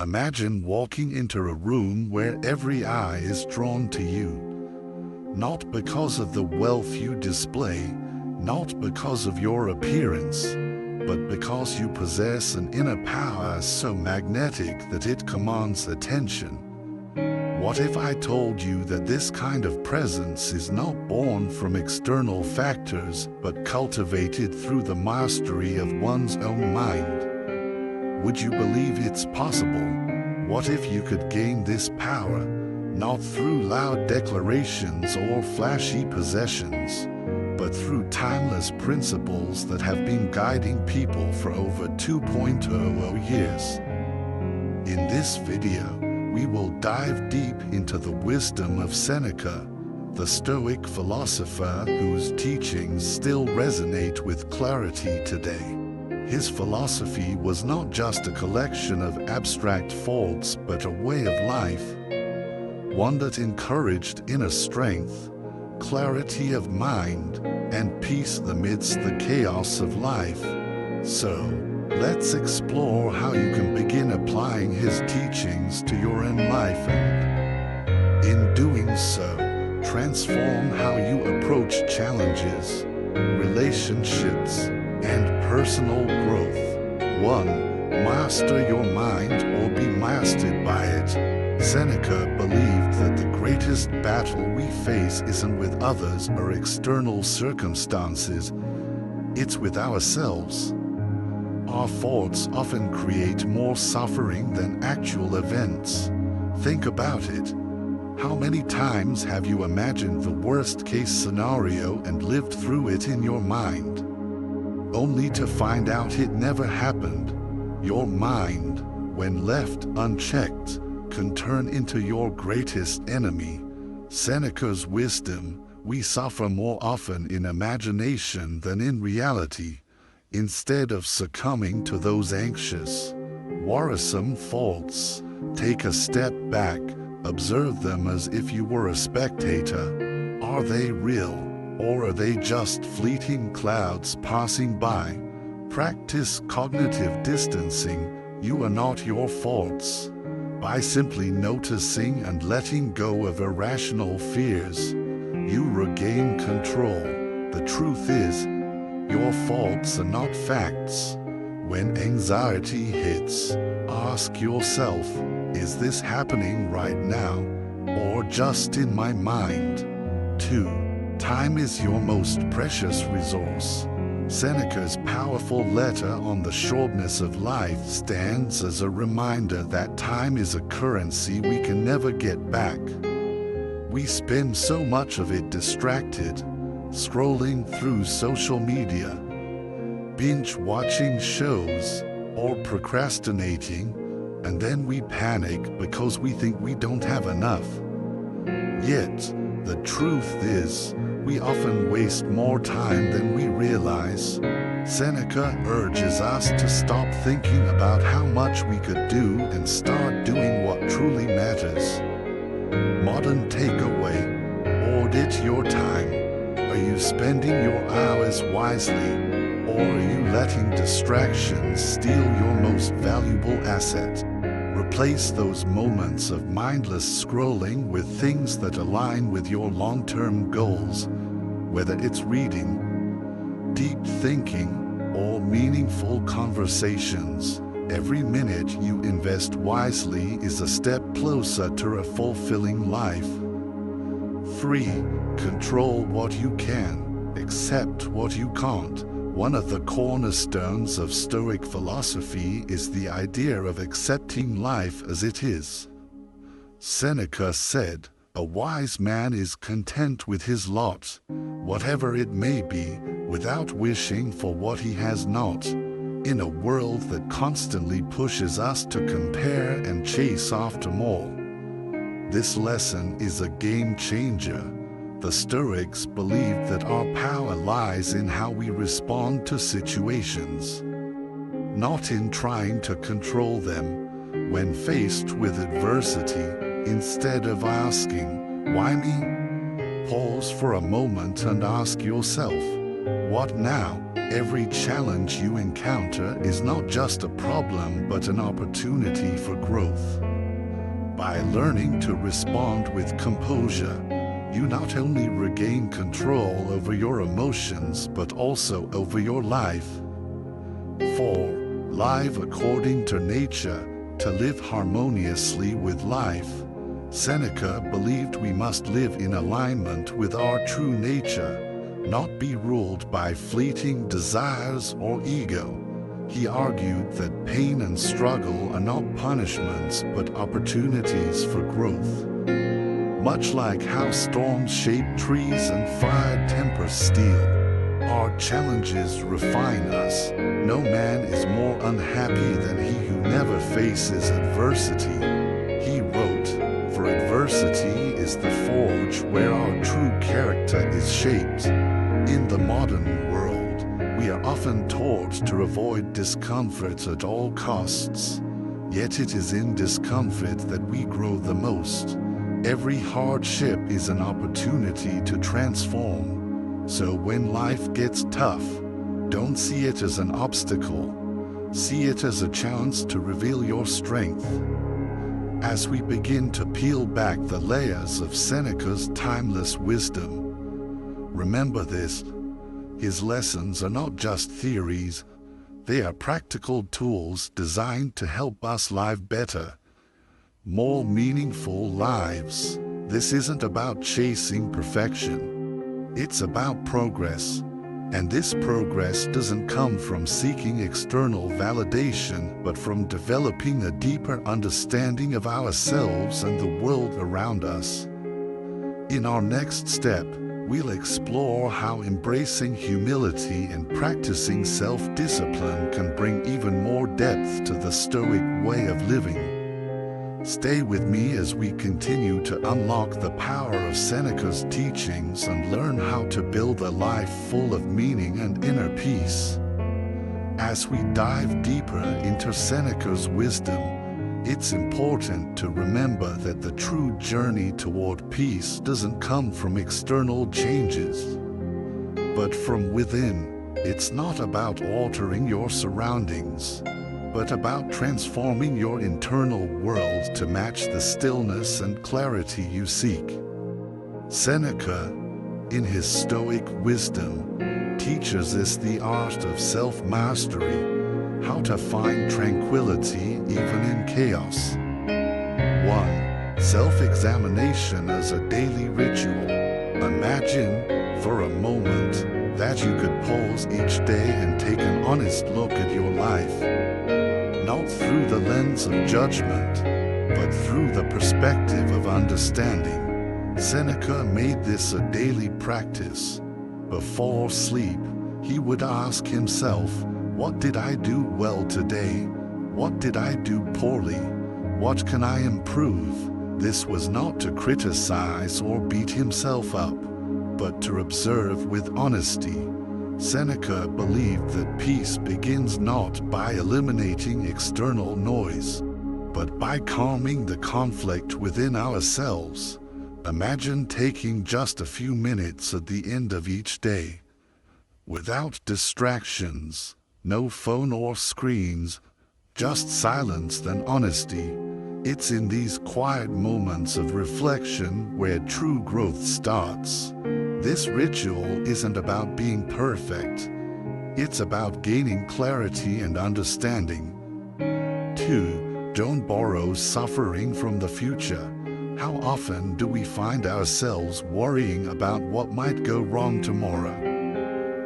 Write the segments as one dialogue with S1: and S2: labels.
S1: Imagine walking into a room where every eye is drawn to you, not because of the wealth you display, not because of your appearance, but because you possess an inner power so magnetic that it commands attention. What if I told you that this kind of presence is not born from external factors, but cultivated through the mastery of one's own mind? Would you believe it's possible? What if you could gain this power, not through loud declarations or flashy possessions, but through timeless principles that have been guiding people for over 2.00 years? In this video, we will dive deep into the wisdom of Seneca, the Stoic philosopher whose teachings still resonate with clarity today. His philosophy was not just a collection of abstract thoughts, but a way of life, one that encouraged inner strength, clarity of mind, and peace amidst the chaos of life. So, let's explore how you can begin applying his teachings to your own life and, in doing so, transform how you approach challenges, relationships, and personal growth. 1. Master your mind or be mastered by it. Seneca believed that the greatest battle we face isn't with others or external circumstances, it's with ourselves. Our thoughts often create more suffering than actual events. Think about it. How many times have you imagined the worst-case scenario and lived through it in your mind, only to find out it never happened? Your mind, when left unchecked, can turn into your greatest enemy. Seneca's wisdom: we suffer more often in imagination than in reality. Instead of succumbing to those anxious, worrisome thoughts, take a step back, observe them as if you were a spectator. Are they real, or are they just fleeting clouds passing by? Practice cognitive distancing. You are not your thoughts. By simply noticing and letting go of irrational fears, you regain control. The truth is, your thoughts are not facts. When anxiety hits, ask yourself, is this happening right now, or just in my mind? 2. Time is your most precious resource. Seneca's powerful letter on the shortness of life stands as a reminder that time is a currency we can never get back. We spend so much of it distracted, scrolling through social media, binge-watching shows, or procrastinating, and then we panic because we think we don't have enough. Yet, the truth is, we often waste more time than we realize. Seneca urges us to stop thinking about how much we could do and start doing what truly matters. Modern takeaway: audit your time. Are you spending your hours wisely, or are you letting distractions steal your most valuable asset? Replace those moments of mindless scrolling with things that align with your long-term goals, whether it's reading, deep thinking, or meaningful conversations. Every minute you invest wisely is a step closer to a fulfilling life. 3. Control what you can, accept what you can't. One of the cornerstones of Stoic philosophy is the idea of accepting life as it is. Seneca said, "A wise man is content with his lot, whatever it may be, without wishing for what he has not." In a world that constantly pushes us to compare and chase after more, this lesson is a game changer. The Stoics believed that our power lies in how we respond to situations, not in trying to control them. When faced with adversity, instead of asking, "Why me?" pause for a moment and ask yourself, "What now?" Every challenge you encounter is not just a problem but an opportunity for growth. By learning to respond with composure, you not only regain control over your emotions but also over your life. 4. Live according to nature, to live harmoniously with life. Seneca believed we must live in alignment with our true nature, not be ruled by fleeting desires or ego. He argued that pain and struggle are not punishments but opportunities for growth. Much like how storms shape trees and fire tempers steel, our challenges refine us. No man is more unhappy than he who never faces adversity. He wrote, "For adversity is the forge where our true character is shaped." In the modern world, we are often taught to avoid discomfort at all costs. Yet it is in discomfort that we grow the most. Every hardship is an opportunity to transform. So when life gets tough, don't see it as an obstacle. See it as a chance to reveal your strength. As we begin to peel back the layers of Seneca's timeless wisdom, remember this: his lessons are not just theories, they are practical tools designed to help us live better, more meaningful lives. This isn't about chasing perfection. It's about progress. And this progress doesn't come from seeking external validation, but from developing a deeper understanding of ourselves and the world around us. In our next step, we'll explore how embracing humility and practicing self-discipline can bring even more depth to the Stoic way of living. Stay with me as we continue to unlock the power of Seneca's teachings and learn how to build a life full of meaning and inner peace. As we dive deeper into Seneca's wisdom, it's important to remember that the true journey toward peace doesn't come from external changes, but from within. It's not about altering your surroundings, but about transforming your internal world to match the stillness and clarity you seek. Seneca, in his Stoic wisdom, teaches us the art of self-mastery, how to find tranquility even in chaos. 1. Self-examination as a daily ritual. Imagine, for a moment, that you could pause each day and take an honest look at your life. Not through the lens of judgment, but through the perspective of understanding. Seneca made this a daily practice. Before sleep, he would ask himself, what did I do well today? What did I do poorly? What can I improve? This was not to criticize or beat himself up, but to observe with honesty. Seneca believed that peace begins not by eliminating external noise, but by calming the conflict within ourselves. Imagine taking just a few minutes at the end of each day, without distractions, no phone or screens, just silence and honesty. It's in these quiet moments of reflection where true growth starts. This ritual isn't about being perfect. It's about gaining clarity and understanding. 2. Don't borrow suffering from the future. How often do we find ourselves worrying about what might go wrong tomorrow?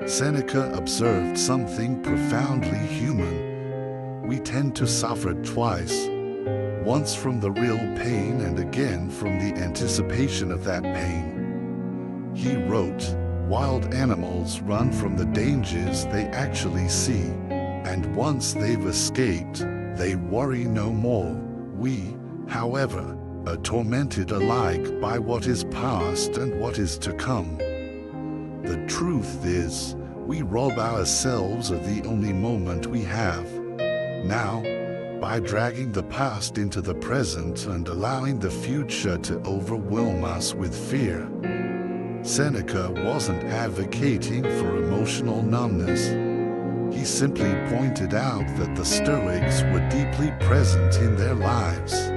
S1: Seneca observed something profoundly human. We tend to suffer twice, once from the real pain and again from the anticipation of that pain. He wrote, "Wild animals run from the dangers they actually see, and once they've escaped, they worry no more. We, however, are tormented alike by what is past and what is to come." The truth is, we rob ourselves of the only moment we have now, by dragging the past into the present and allowing the future to overwhelm us with fear. Seneca wasn't advocating for emotional numbness. He simply pointed out that the Stoics were deeply present in their lives.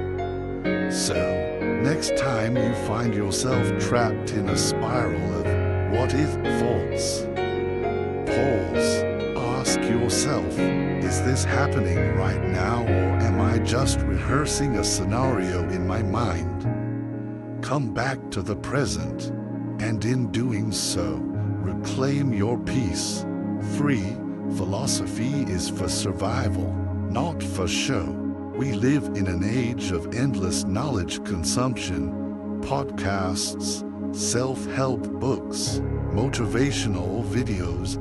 S1: So, next time you find yourself trapped in a spiral of what-if thoughts, pause, ask yourself, is this happening right now, or am I just rehearsing a scenario in my mind? Come back to the present, and in doing so, reclaim your peace. 3. Philosophy is for survival, not for show. We live in an age of endless knowledge consumption, podcasts, self-help books, motivational videos.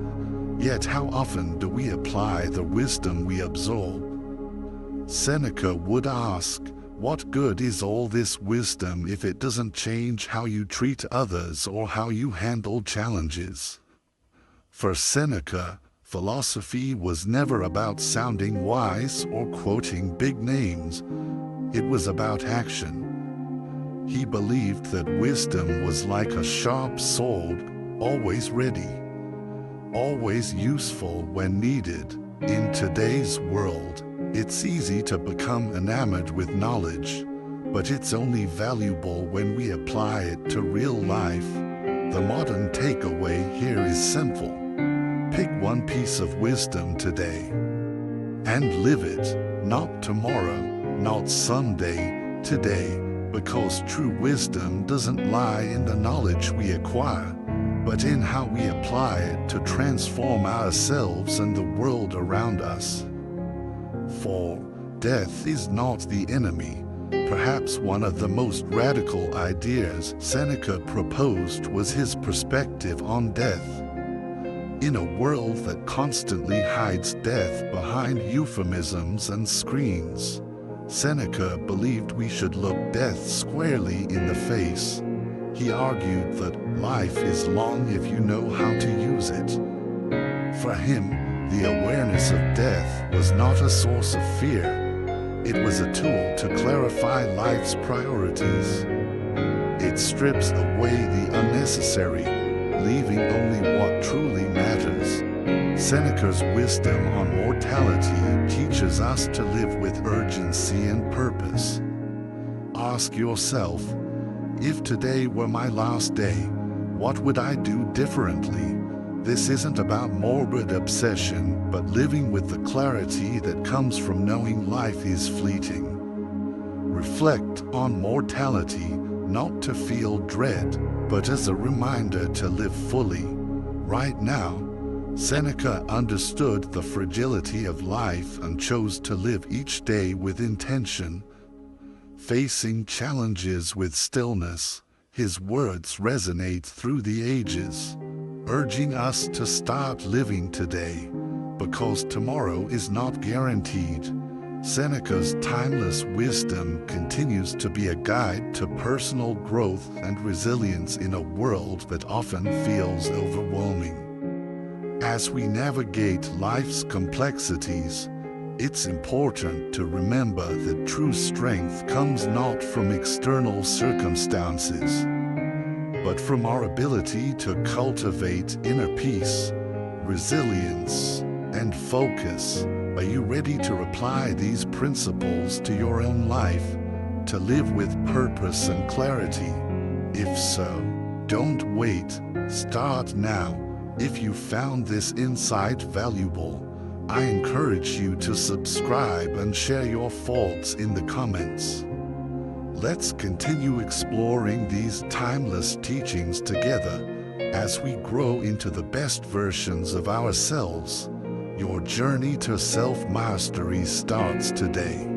S1: Yet how often do we apply the wisdom we absorb? Seneca would ask, what good is all this wisdom if it doesn't change how you treat others or how you handle challenges? For Seneca, philosophy was never about sounding wise or quoting big names. It was about action. He believed that wisdom was like a sharp sword, always ready, always useful when needed. In today's world, it's easy to become enamored with knowledge, but it's only valuable when we apply it to real life. The modern takeaway here is simple. Pick one piece of wisdom today and live it, not tomorrow, not someday, today, because true wisdom doesn't lie in the knowledge we acquire, but in how we apply it to transform ourselves and the world around us. 4. Death is not the enemy. Perhaps one of the most radical ideas Seneca proposed was his perspective on death. In a world that constantly hides death behind euphemisms and screens, Seneca believed we should look death squarely in the face. He argued that life is long if you know how to use it. For him, the awareness of death was not a source of fear. It was a tool to clarify life's priorities. It strips away the unnecessary, leaving only what truly matters. Seneca's wisdom on mortality teaches us to live with urgency and purpose. Ask yourself, if today were my last day, what would I do differently? This isn't about morbid obsession, but living with the clarity that comes from knowing life is fleeting. Reflect on mortality, not to feel dread, but as a reminder to live fully. Right now, Seneca understood the fragility of life and chose to live each day with intention. Facing challenges with stillness, his words resonate through the ages, urging us to start living today, because tomorrow is not guaranteed. Seneca's timeless wisdom continues to be a guide to personal growth and resilience in a world that often feels overwhelming. As we navigate life's complexities, it's important to remember that true strength comes not from external circumstances, but from our ability to cultivate inner peace, resilience, and focus. Are you ready to apply these principles to your own life, to live with purpose and clarity? If so, don't wait, start now. If you found this insight valuable, I encourage you to subscribe and share your thoughts in the comments. Let's continue exploring these timeless teachings together as we grow into the best versions of ourselves. Your journey to self-mastery starts today.